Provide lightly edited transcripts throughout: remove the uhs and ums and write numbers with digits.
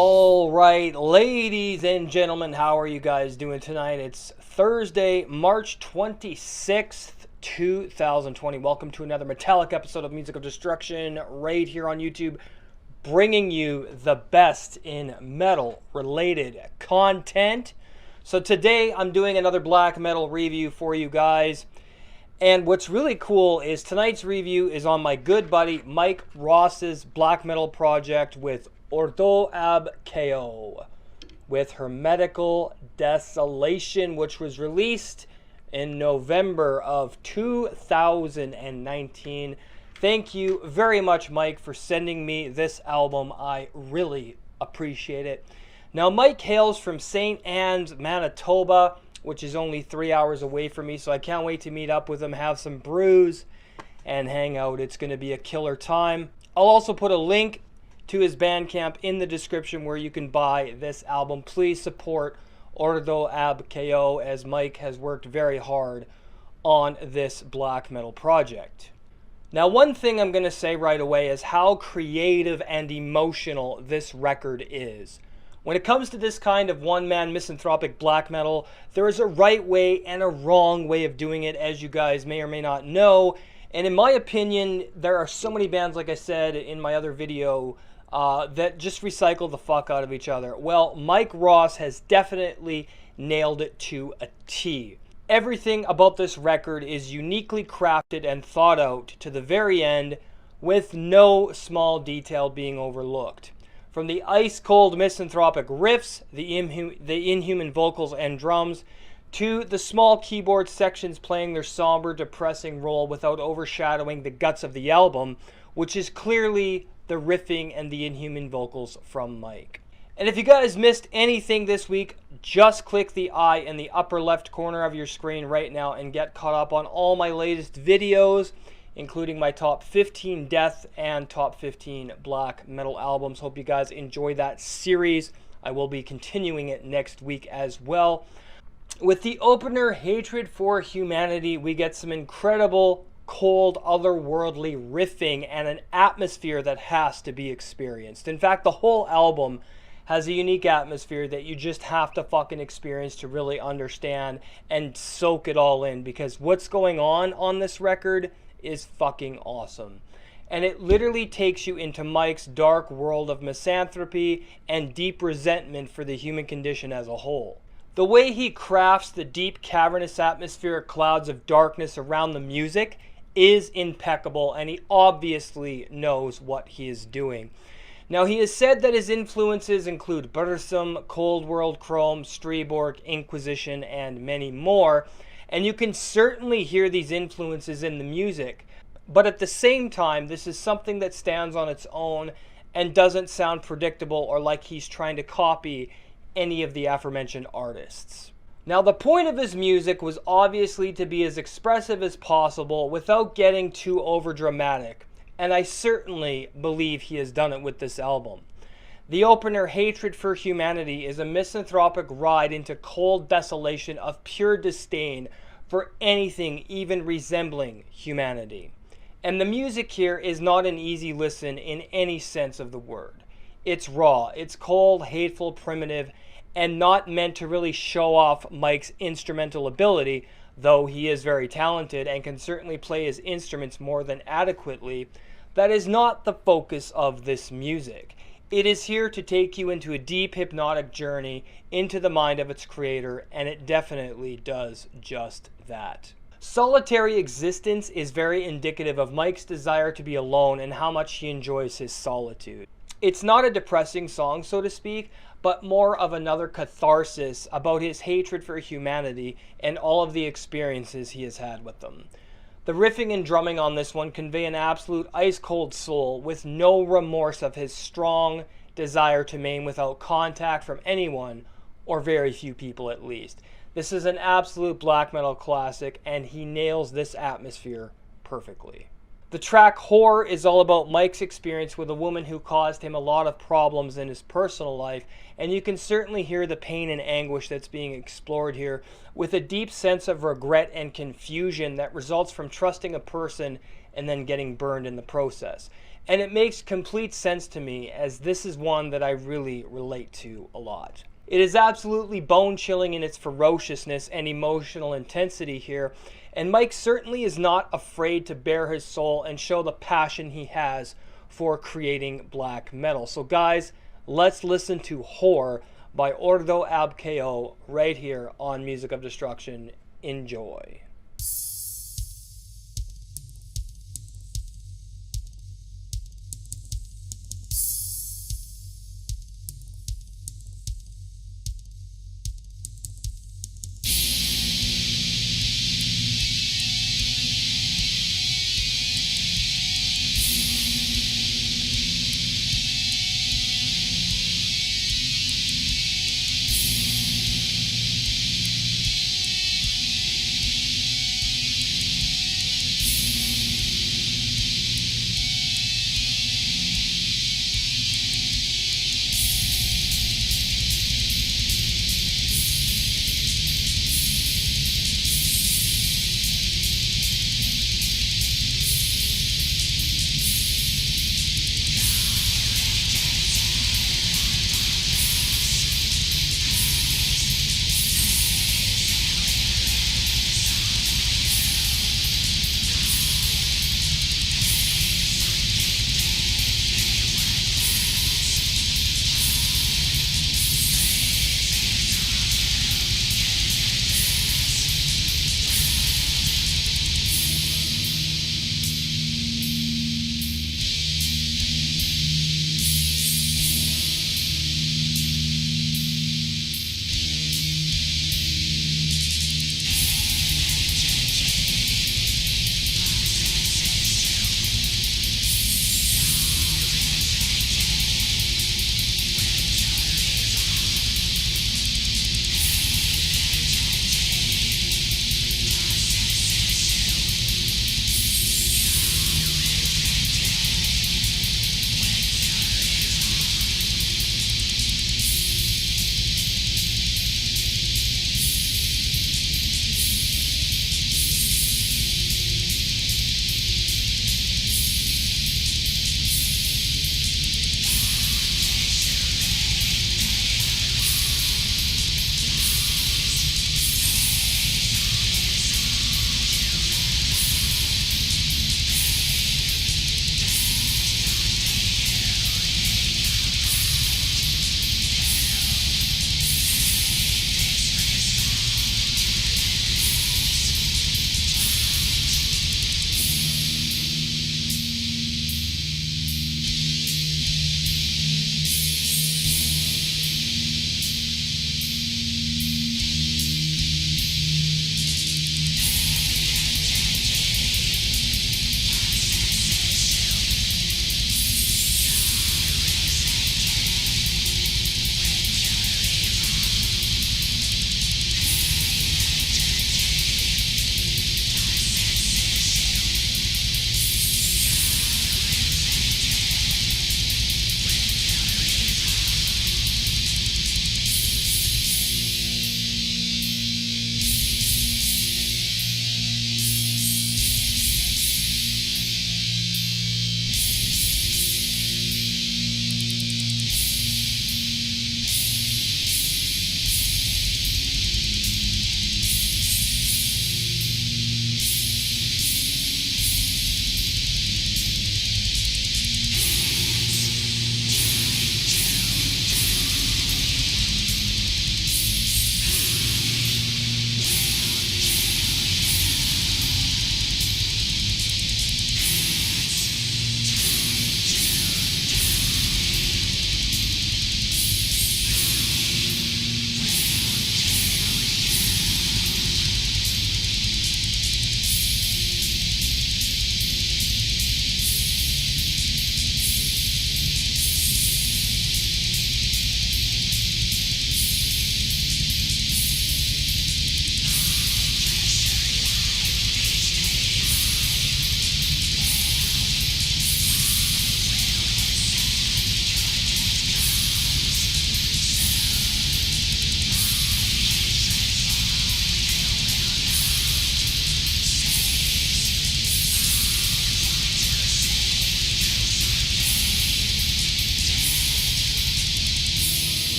All right, ladies and gentlemen, how are you guys doing tonight? It's Thursday, March 26th, 2020. Welcome to another metallic episode of Musical Destruction right here on YouTube, bringing you the best in metal-related content. So today, I'm doing another black metal review for you guys. And what's really cool is tonight's review is on my good buddy Mike Ross's black metal project with Ordo ab Chao with Hermetical Desolation, which was released in November of 2019. Thank you very much, Mike, for sending me this album. I really appreciate it. Now, Mike hails from St. Anne's, Manitoba, which is only 3 hours away from me, so I can't wait to meet up with him, have some brews, and hang out. It's going to be a killer time. I'll also put a link to his Bandcamp in the description where you can buy this album. Please support Ordo ab Chao, as Mike has worked very hard on this black metal project. Now, one thing I'm going to say right away is how creative and emotional this record is. When it comes to this kind of one-man misanthropic black metal, there is a right way and a wrong way of doing it, as you guys may or may not know. And in my opinion, there are so many bands, like I said in my other video, that just recycle the fuck out of each other. Well, Mike Ross has definitely nailed it to a T. Everything about this record is uniquely crafted and thought out to the very end, with no small detail being overlooked. From the ice-cold misanthropic riffs, the inhuman vocals and drums, to the small keyboard sections playing their somber, depressing role without overshadowing the guts of the album, which is clearly the riffing and the inhuman vocals from Mike. And if you guys missed anything this week, just click the eye in the upper left corner of your screen right now and get caught up on all my latest videos, including my top 15 death and top 15 black metal albums. Hope you guys enjoy that series. I will be continuing it next week as well. With the opener, Hatred for Humanity, we get some incredible, cold, otherworldly riffing and an atmosphere that has to be experienced. In fact, the whole album has a unique atmosphere that you just have to fucking experience to really understand and soak it all in, because what's going on this record is fucking awesome. And it literally takes you into Mike's dark world of misanthropy and deep resentment for the human condition as a whole. The way he crafts the deep, cavernous atmospheric clouds of darkness around the music is impeccable, and he obviously knows what he is doing. Now, he has said that his influences include Burzum, Cold World Chrome, Streborg, Inquisition, and many more, and you can certainly hear these influences in the music. But at the same time, this is something that stands on its own and doesn't sound predictable or like he's trying to copy any of the aforementioned artists. Now, the point of his music was obviously to be as expressive as possible without getting too overdramatic, and I certainly believe he has done it with this album. The opener, Hatred for Humanity, is a misanthropic ride into cold desolation of pure disdain for anything even resembling humanity. And the music here is not an easy listen in any sense of the word. It's raw, it's cold, hateful, primitive, and not meant to really show off Mike's instrumental ability, though he is very talented and can certainly play his instruments more than adequately. That is not the focus of this music. It is here to take you into a deep hypnotic journey into the mind of its creator, and it definitely does just that. Solitary existence is very indicative of Mike's desire to be alone and how much he enjoys his solitude. It's not a depressing song, so to speak, but more of another catharsis about his hatred for humanity and all of the experiences he has had with them. The riffing and drumming on this one convey an absolute ice-cold soul with no remorse of his strong desire to maim without contact from anyone, or very few people at least. This is an absolute black metal classic, and he nails this atmosphere perfectly. The track Horror is all about Mike's experience with a woman who caused him a lot of problems in his personal life, and you can certainly hear the pain and anguish that's being explored here, with a deep sense of regret and confusion that results from trusting a person and then getting burned in the process. And it makes complete sense to me, as this is one that I really relate to a lot. It is absolutely bone-chilling in its ferociousness and emotional intensity here, and Mike certainly is not afraid to bare his soul and show the passion he has for creating black metal. So guys, let's listen to Whore by Ordo ab Ko right here on Music of Destruction. Enjoy.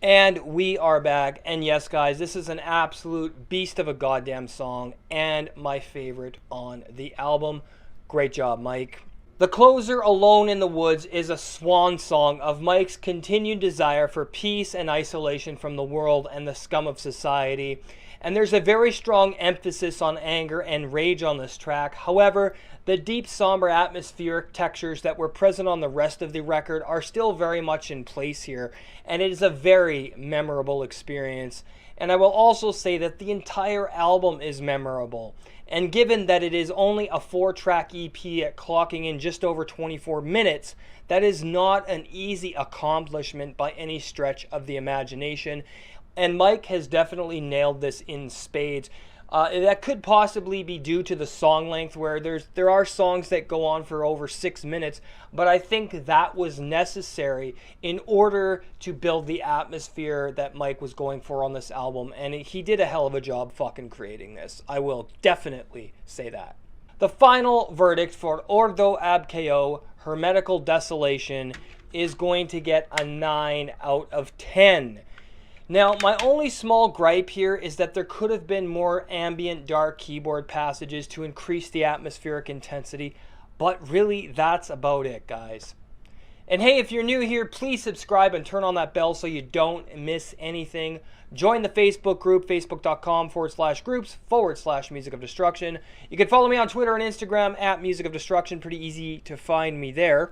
And we are back. And yes, guys, this is an absolute beast of a goddamn song and my favorite on the album. Great job, Mike. The closer, Alone in the Woods, is a swan song of Mike's continued desire for peace and isolation from the world and the scum of society. And there's a very strong emphasis on anger and rage on this track. However, the deep, somber atmospheric textures that were present on the rest of the record are still very much in place here, and it is a very memorable experience. And I will also say that the entire album is memorable. And given that it is only a 4-track EP at clocking in just over 24 minutes, that is not an easy accomplishment by any stretch of the imagination. And Mike has definitely nailed this in spades. That could possibly be due to the song length, where there are songs that go on for over 6 minutes, but I think that was necessary in order to build the atmosphere that Mike was going for on this album, and he did a hell of a job fucking creating this. I will definitely say that. The final verdict for Ordo Chao Hermetical Desolation is going to get a 9 out of 10. Now, my only small gripe here is that there could have been more ambient dark keyboard passages to increase the atmospheric intensity, but really, that's about it, guys. And hey, if you're new here, please subscribe and turn on that bell so you don't miss anything. Join the Facebook group, facebook.com/groups/Music of Destruction. You can follow me on Twitter and Instagram at Music of Destruction. Pretty easy to find me there.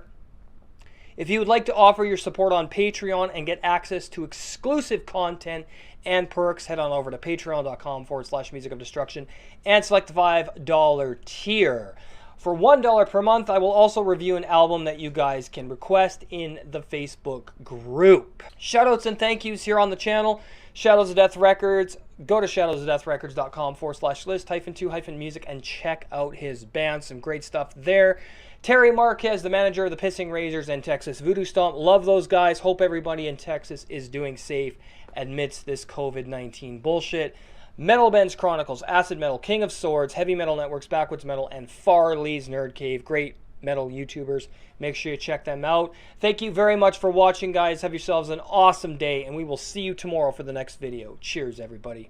If you would like to offer your support on Patreon and get access to exclusive content and perks, head on over to patreon.com/Music of Destruction and select the $5 tier. For $1 per month, I will also review an album that you guys can request in the Facebook group. Shoutouts and thank yous here on the channel. Shadows of Death Records. Go to shadowsofdeathrecords.com/list-2-music and check out his band. Some great stuff there. Terry Marquez, the manager of the Pissing Razors and Texas Voodoo Stomp. Love those guys. Hope everybody in Texas is doing safe amidst this COVID-19 bullshit. Metal Ben's Chronicles, Acid Metal, King of Swords, Heavy Metal Networks, Backwoods Metal, and Farley's Nerd Cave. Great metal YouTubers. Make sure you check them out. Thank you very much for watching, guys. Have yourselves an awesome day, and we will see you tomorrow for the next video. Cheers, everybody.